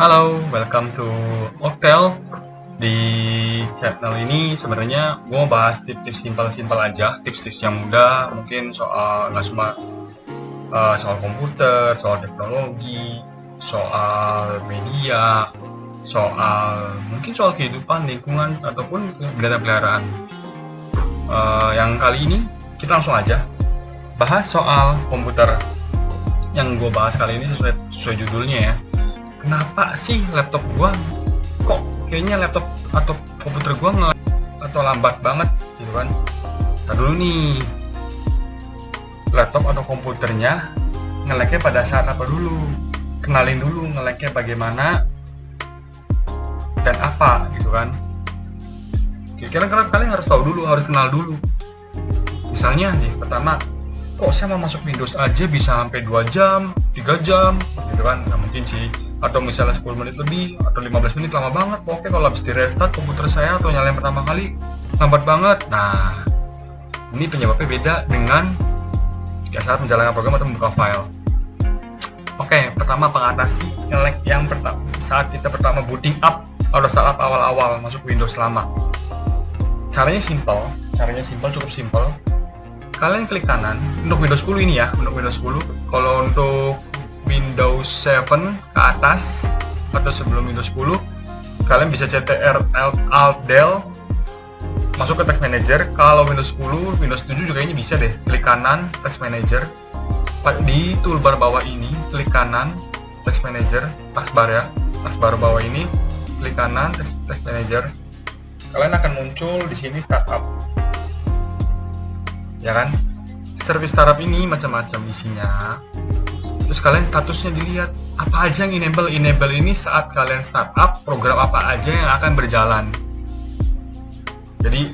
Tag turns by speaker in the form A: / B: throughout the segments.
A: Halo, welcome to Octel. Di channel ini sebenarnya gue mau bahas tips-tips simpel-simpel aja, tips-tips yang mudah, mungkin soal nggak cuma soal komputer, soal teknologi, soal media, mungkin soal kehidupan, lingkungan, ataupun peliharaan. Yang kali ini kita langsung aja bahas soal komputer. Yang gue bahas kali ini sesuai judulnya ya. Kenapa sih laptop gua kok kayaknya laptop atau komputer gua atau lambat banget gitu kan. Nah dulu nih, laptop atau komputernya nge-lag-nya pada saat apa dulu? Kenalin dulu nge-lag-nya bagaimana dan apa gitu kan. Kira-kira kalian harus tahu dulu, harus kenal dulu. Misalnya nih, pertama, kok saya mau masuk Windows aja bisa sampai 2 jam, 3 jam gitu kan. Nggak mungkin sih. Atau misalnya 10 menit lebih atau 15 menit lama banget. Oke, kalau habis di restart komputer saya atau nyalain pertama kali lambat banget. Nah, ini penyebabnya beda dengan saat menjalankan program atau membuka file. Oke, pertama pengatasi lag yang pertama saat kita pertama booting up atau startup awal-awal masuk Windows lama. Caranya simple, cukup simple. Kalian klik kanan untuk Windows 10 ini ya, untuk Windows 10. Kalau untuk Windows 7 ke atas atau sebelum Windows 10, kalian bisa CTR Alt Del masuk ke Text Manager. Kalau Windows 10, Windows 7 juga ini bisa deh. Klik kanan Text Manager. Di toolbar bawah ini, klik kanan Text Manager, taskbar ya. Taskbar bawah ini, klik kanan Text Manager. Kalian akan muncul di sini startup. Ya kan? Service startup ini macam-macam isinya. Terus kalian statusnya dilihat apa aja yang enable ini saat kalian startup, program apa aja yang akan berjalan. Jadi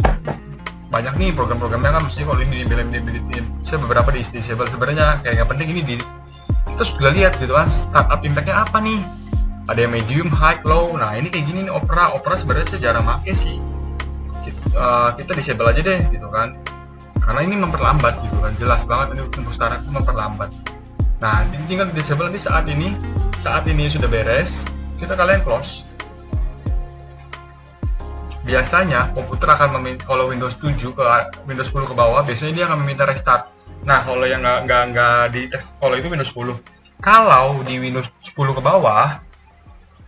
A: banyak nih program-programnya kan, mesti kalau ini saya beberapa di disable sebenarnya kayak nggak penting ini di. Terus juga lihat gitu kan startup impactnya apa nih, ada yang medium, high, low. Nah ini kayak gini nih Opera sebenarnya saya jarang pakai sih. Kita disable aja deh gitu kan, karena ini memperlambat gitu kan, jelas banget ini untuk startup memperlambat. Nah, tinggal disable nanti saat ini sudah beres, kalian close. Biasanya komputer akan meminta, kalau Windows 7 ke Windows 10 ke bawah, biasanya dia akan meminta restart. Nah, kalau yang nggak di tes, kalau itu Windows 10. Kalau di Windows 10 ke bawah,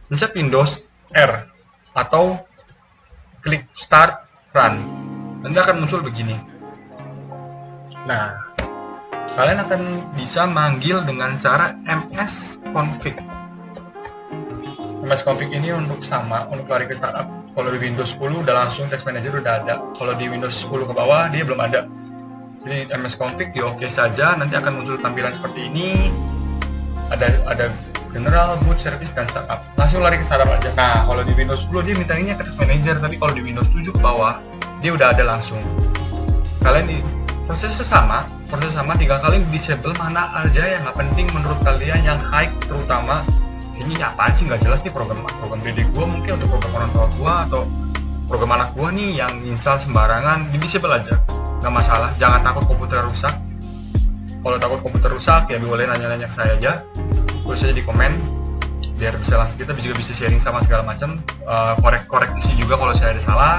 A: pencet Windows R atau klik Start Run. Nanti akan muncul begini. Nah, kalian akan bisa manggil dengan cara msconfig. Msconfig ini untuk lari ke startup. Kalau di Windows 10 udah langsung Text Manager udah ada. Kalau di Windows 10 ke bawah dia belum ada. Jadi msconfig di oke saja, nanti akan muncul tampilan seperti ini. Ada general, boot, service, dan startup. Langsung lari ke startup aja. Nah, kalau di Windows 10 dia mintanya ke Text Manager, tapi kalau di Windows 7 ke bawah dia udah ada langsung. Kalian prosesnya sama, tinggal kalian disable mana aja yang nggak penting menurut kalian, yang high terutama. Ini apaan sih nggak jelas nih, program dedek gua mungkin, untuk program orang tua gua atau program anak gua nih yang install sembarangan, di disable aja, nggak masalah. Jangan takut komputer rusak. Kalau takut komputer rusak ya boleh nanya-nanya ke saya aja, tulis aja di komen biar bisa langsung, kita juga bisa sharing sama segala macam, koreksi juga kalau saya ada salah.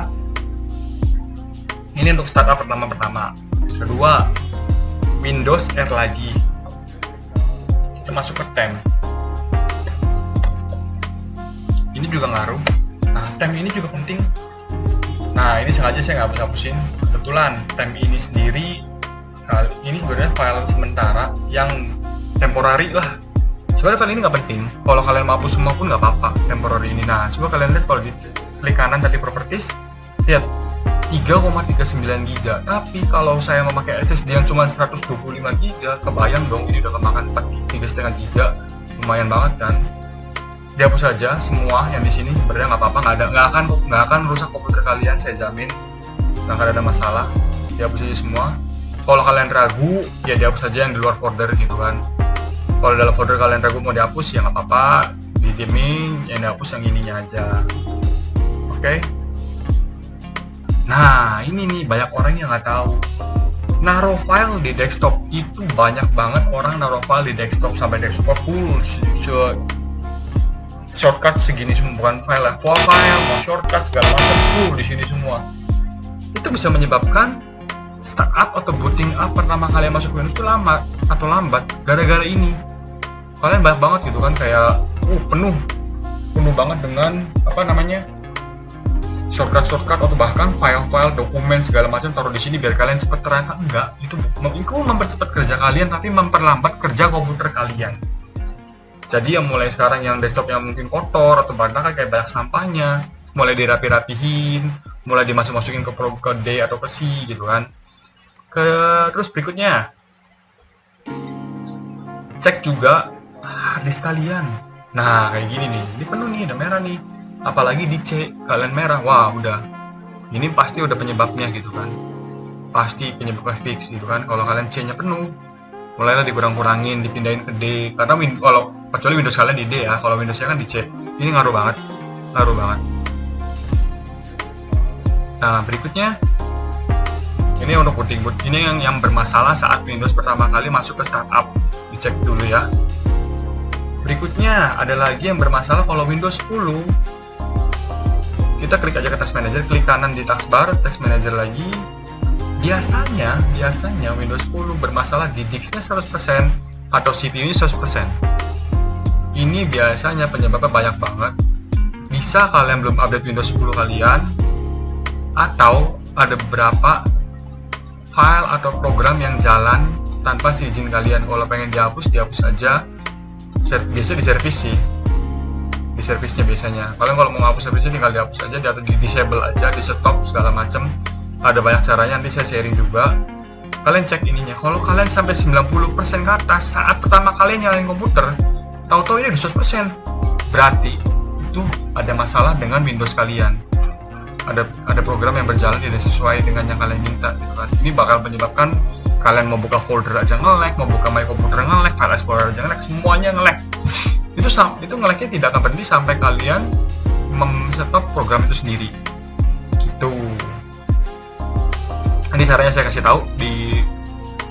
A: Ini untuk startup pertama. Kedua, Windows R lagi. Kita masuk ke temp. Ini juga ngaruh. Nah, temp ini juga penting. Nah, ini sengaja saya nggak hapusin. Kebetulan temp ini sendiri, ini sebenarnya file sementara yang temporary lah. Sebenarnya file ini nggak penting. Kalau kalian mau hapus semua pun nggak apa-apa, temporary ini. Nah, coba kalian lihat kalau di klik kanan tadi properties, lihat 3,39 GB. Tapi kalau saya memakai SSD yang cuma 125 GB, kebayang dong ini udah kemakan 3,5 GB. Lumayan banget kan? Dihapus saja semua yang di sini, sebenarnya nggak apa-apa, nggak akan merusak komputer kalian, saya jamin. Nggak akan ada masalah. Dihapus aja semua. Kalau kalian ragu, ya dihapus saja yang di luar folder gitu kan. Kalau dalam folder kalian ragu mau dihapus, ya nggak apa-apa, didiemin, yang dihapus yang ininya aja. Oke? Nah, ini nih banyak orang yang nggak tahu. Naruh file di desktop itu banyak banget orang naruh file di desktop sampai desktop full. shortcut segini semua, bukan file lah, file mau shortcut segala macam di sini semua. Itu bisa menyebabkan startup atau booting up pertama kali masuk Windows itu lama atau lambat gara-gara ini. Kalian banyak banget gitu kan, kayak penuh banget dengan shortcut atau bahkan file-file, dokumen segala macam taruh di sini biar kalian cepat. Ternyata enggak, itu mempercepat kerja kalian tapi memperlambat kerja komputer kalian. Jadi yang mulai sekarang yang desktop yang mungkin kotor atau berantakan kayak banyak sampahnya, mulai dirapi-rapihin, mulai dimasuk-masukin ke D atau ke C gitu kan. Terus berikutnya, cek juga disk kalian. Nah kayak gini nih, ini penuh nih, ada merah nih. Apalagi di C kalian merah, wah udah, ini pasti udah penyebabnya gitu kan. Pasti penyebabnya fix gitu kan. Kalau kalian C-nya penuh, mulailah dikurang-kurangin, dipindahin ke D. Karena kalau kecuali Windows kalian di D ya, kalau Windows-nya kan di C. Ini ngaruh banget. Nah berikutnya, ini untuk booting boot. Ini yang bermasalah saat Windows pertama kali masuk ke startup, dicek dulu ya. Berikutnya ada lagi yang bermasalah kalau Windows 10. Kita klik aja ke Task Manager, klik kanan di taskbar, Task Manager lagi. Biasanya Windows 10 bermasalah di disknya 100% atau CPU-nya 100%. Ini biasanya penyebabnya banyak banget. Bisa kalian belum update Windows 10 kalian, atau ada beberapa file atau program yang jalan tanpa izin kalian. Kalau pengen dihapus aja. Biasa di servis sih, di servisnya biasanya. Kalian kalau mau ngapus servisnya tinggal dihapus aja, atau di disable aja, di stop segala macam. Ada banyak caranya, nanti saya sharing juga. Kalian cek ininya. Kalau kalian sampai 90% ke atas saat pertama kalian nyalain komputer, tahu-tahu ini udah 100%, berarti itu ada masalah dengan Windows kalian. Ada program yang berjalan tidak sesuai dengan yang kalian minta gitu kan. Ini bakal menyebabkan kalian mau buka folder aja nge-lag, mau buka My Computer nge-lag, File Explorer aja nge-lag, semuanya nge-lag. Itu nge-lagnya tidak akan berhenti sampai kalian stop program itu sendiri. Gitu. Nanti caranya saya kasih tahu di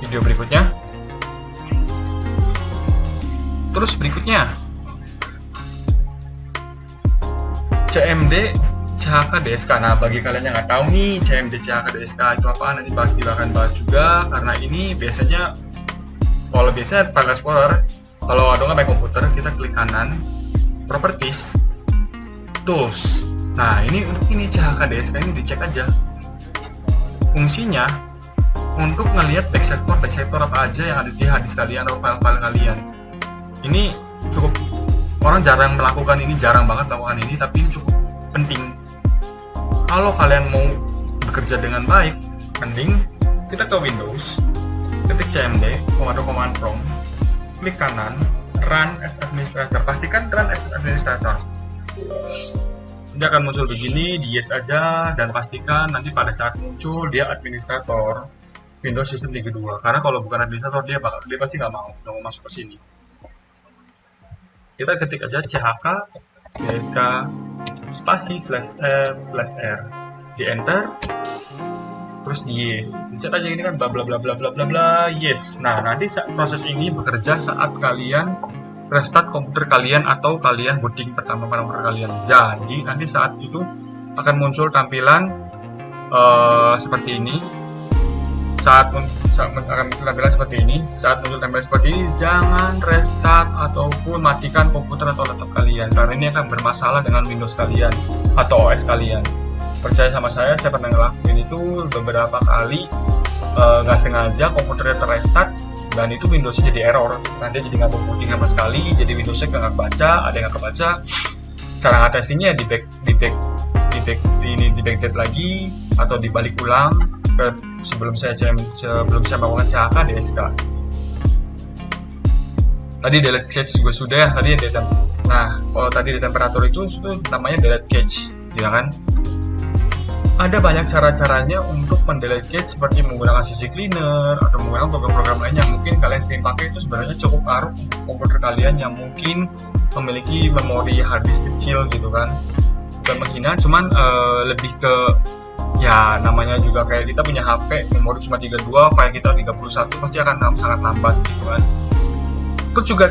A: video berikutnya. Terus berikutnya, CMD CHK DSK. Nah bagi kalian yang nggak tahu nih CMD CHK DSK itu apa, nanti pasti akan bahas juga, karena ini biasanya kalau biasanya File Explorer, kalau ada nggak main komputer kita klik kanan Properties, Tools. Nah ini untuk ini CHK DSK ini dicek aja. Fungsinya untuk ngelihat backside port apa aja yang ada di harddisk kalian atau file-file kalian. Ini cukup, orang jarang melakukan ini, jarang banget melakukan ini, tapi ini cukup penting. Kalau kalian mau bekerja dengan baik, mending kita ke Windows, ketik CMD, komando command prompt, klik kanan, Run as Administrator. Pastikan Run as Administrator. Dia akan muncul begini, di yes aja, dan pastikan nanti pada saat muncul dia administrator Windows System 32. Karena kalau bukan administrator dia pasti nggak mau masuk ke sini. Kita ketik aja CHK DSK spasi /f/r, di enter, terus di Y, pencet aja ini kan bla bla bla bla bla bla bla, yes. Nah nanti proses ini bekerja saat kalian restart komputer kalian atau kalian booting pertama komputer kalian. Jadi nanti saat itu akan muncul tampilan seperti ini. Saat akan muncul tampilan seperti ini. Saat muncul tampilan seperti ini, jangan restart ataupun matikan komputer atau laptop kalian, karena ini akan bermasalah dengan Windows kalian atau OS kalian. Percaya sama saya pernah ngelakuin itu beberapa kali, nggak sengaja komputernya terrestart, dan itu Windowsnya jadi error. Nanti jadi nggak mau booting sama sekali, jadi Windowsnya nggak kebaca, ada yang nggak kebaca. Cara ngatasinya di backdate lagi atau dibalik ulang sebelum saya melakukan CHK DSK. Tadi delete cache juga sudah ya, tadi data. Nah, kalau tadi di temperatur itu namanya delete cache, ya kan? Ada banyak cara-caranya untuk mendelete cache, seperti menggunakan CC Cleaner atau menggunakan program-program lain yang mungkin kalian sering pakai. Itu sebenarnya cukup ngaruh komputer kalian yang mungkin memiliki memori harddisk kecil gitu kan. Bukan menghina, cuman lebih ke ya namanya juga kayak kita punya HP memori cuma 32, file kita 31, pasti akan sangat lambat gitu kan. Terus juga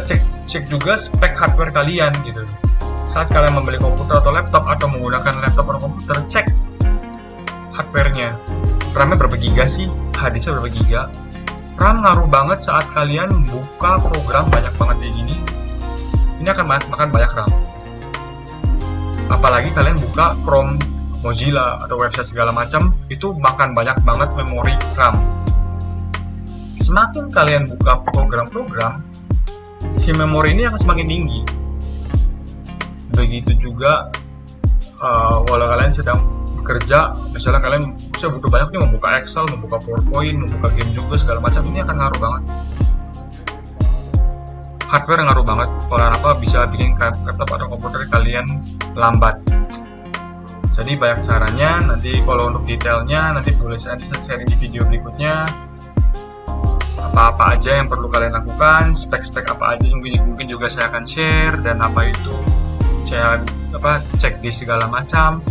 A: cek juga spek hardware kalian gitu. saat kalian membeli komputer atau laptop atau menggunakan laptop atau komputer, cek hardware-nya. RAM-nya berapa giga sih? HDD-nya berapa giga? RAM ngaruh banget saat kalian buka program banyak banget kayak gini. Ini akan makan banyak RAM. Apalagi kalian buka Chrome, Mozilla, atau website segala macam, itu makan banyak banget memori RAM. Semakin kalian buka program-program, si memori ini akan semakin tinggi. Begitu juga walau kalian sedang bekerja, misalnya kalian bisa butuh banyak nih membuka Excel, membuka PowerPoint, membuka game juga segala macam, ini akan ngaruh banget. Hardware ngaruh banget, kalau apa bisa bikin laptop atau komputer kalian lambat. Jadi banyak caranya, nanti kalau untuk detailnya nanti boleh saya sharing di video berikutnya. Apa-apa aja yang perlu kalian lakukan, spek-spek apa aja mungkin juga saya akan share, dan apa itu saya cek di segala macam.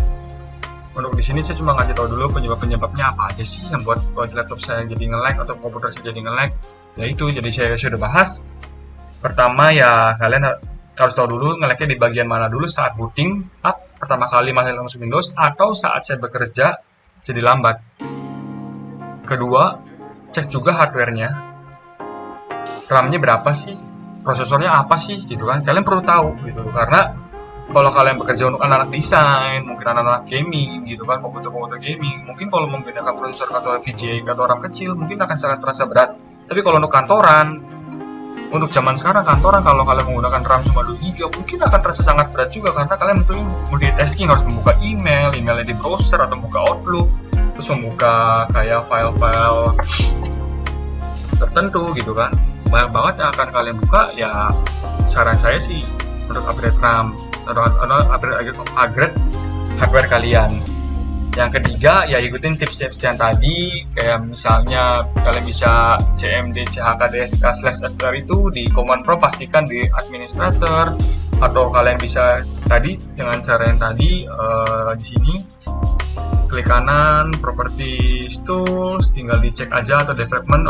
A: Untuk di sini saya cuma ngasih tahu dulu penyebabnya apa aja sih yang buat laptop saya jadi nge-lag atau komputer saya jadi nge-lag. Ya itu, jadi saya sudah bahas. Pertama ya kalian harus tahu dulu nge-lag-nya di bagian mana dulu saat booting up pertama kali masuk Windows atau saat saya bekerja jadi lambat. Kedua, cek juga hardware-nya. RAM-nya berapa sih? Prosesornya apa sih? Gitu kan. Kalian perlu tahu gitu, karena kalau kalian bekerja untuk anak-anak desain, mungkin anak-anak gaming gitu kan, komputer gaming, mungkin kalau menggunakan prosesor atau VGA atau RAM kecil mungkin akan sangat terasa berat. Tapi kalau untuk kantoran, untuk zaman sekarang kantoran, kalau kalian menggunakan RAM cuma 2 GB mungkin akan terasa sangat berat juga, karena kalian mungkin multitasking, harus membuka emailnya di browser atau membuka Outlook, terus membuka kayak file-file tertentu gitu kan. Banyak banget yang akan kalian buka. Ya saran saya sih untuk upgrade RAM atau upgrade hardware kalian. Yang ketiga ya ikutin tips-tips yang tadi, kayak misalnya kalian bisa cmd chkdsk/fr itu di command prompt, pastikan di administrator, atau kalian bisa tadi dengan cara yang tadi di sini klik kanan properties tools, tinggal dicek aja atau development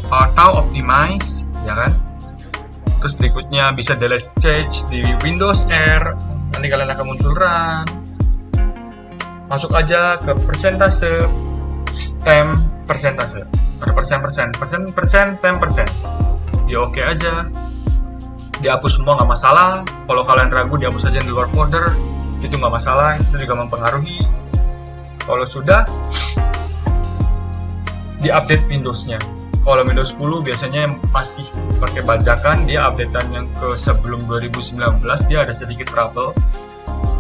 A: atau optimize ya kan. Terus berikutnya bisa delete change di Windows R, nanti kalian akan muncul run. Masuk aja ke persentase ada persen, ya oke aja, dihapus semua nggak masalah. Kalau kalian ragu dihapus aja di luar folder, itu nggak masalah, itu juga mempengaruhi. Kalau sudah, di-update Windows-nya. Kalau Windows 10 biasanya masih pakai bajakan, dia updatean yang ke sebelum 2019 dia ada sedikit trouble.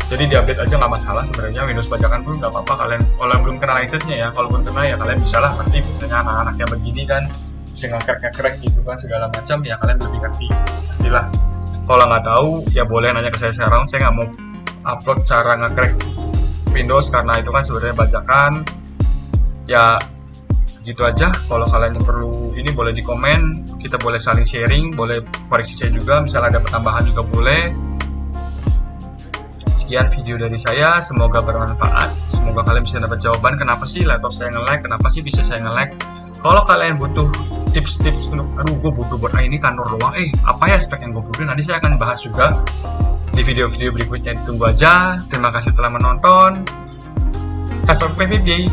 A: Jadi di-update aja nggak masalah sebenarnya, Windows bajakan pun nggak apa-apa. Kalian kalau belum kena license-nya ya, kalaupun kena ya kalian bisa lah ngerti. Biasanya anak-anak yang begini kan bisa nge-crack gitu kan segala macam, ya kalian lebih ngerti pastilah. Kalau nggak tahu ya boleh nanya ke saya sekarang. Saya nggak mau upload cara nge-crack Windows karena itu kan sebenarnya bajakan. Ya gitu aja. Kalau kalian perlu ini boleh di komen, kita boleh saling sharing, boleh koreksi saya juga, misalnya ada pertambahan juga boleh. Sekian video dari saya, semoga bermanfaat, semoga kalian bisa dapat jawaban kenapa sih laptop saya nge-lag, kenapa sih bisa saya nge-lag. Kalau kalian butuh tips-tips untuk, aduh gue butuh buat ini kantor doang, apa ya spek yang gue butuhin, nanti saya akan bahas juga di video-video berikutnya. Ditunggu aja. Terima kasih telah menonton. Have a great day.